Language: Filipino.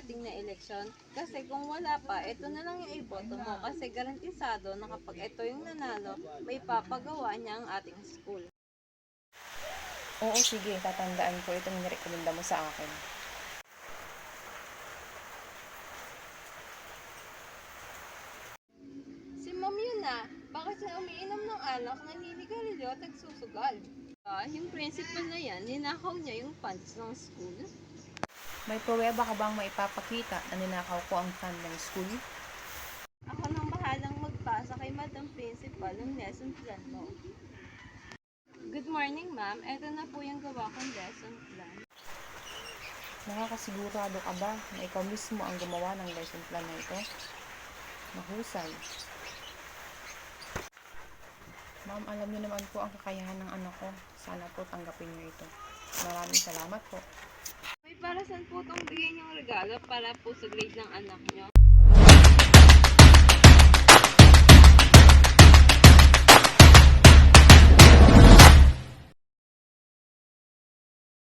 darating na eleksyon. Kasi kung wala pa, ito na lang yung iboto mo. Kasi garantisado na kapag ito yung nanalo, may papagawa niya ang ating school. Oo, sige, tatandaan ko itong nirekomenda mo sa akin. Si Ma'am yun na, bakit siya umiinom ng alak, naninigarilyo at nagsusugal? Yung principal na yan, ninakaw niya yung funds ng school. May pruweba ka bang maipapakita na ninakaw ko ang fund ng school? Ako nang bahalang magpasa kay Madam Principal ng lesson plan mo. Good morning, ma'am. Ito na po yung gawa kong lesson plan. Nakakasigurado ka ba na ikaw mismo ang gumawa ng lesson plan na ito? Mahusay. Ma'am, alam niyo naman po ang kakayahan ng anak ko. Sana po tanggapin niyo ito. Maraming salamat po. May para saan po itong bigay niyong regalo para po sa grade ng anak niyo?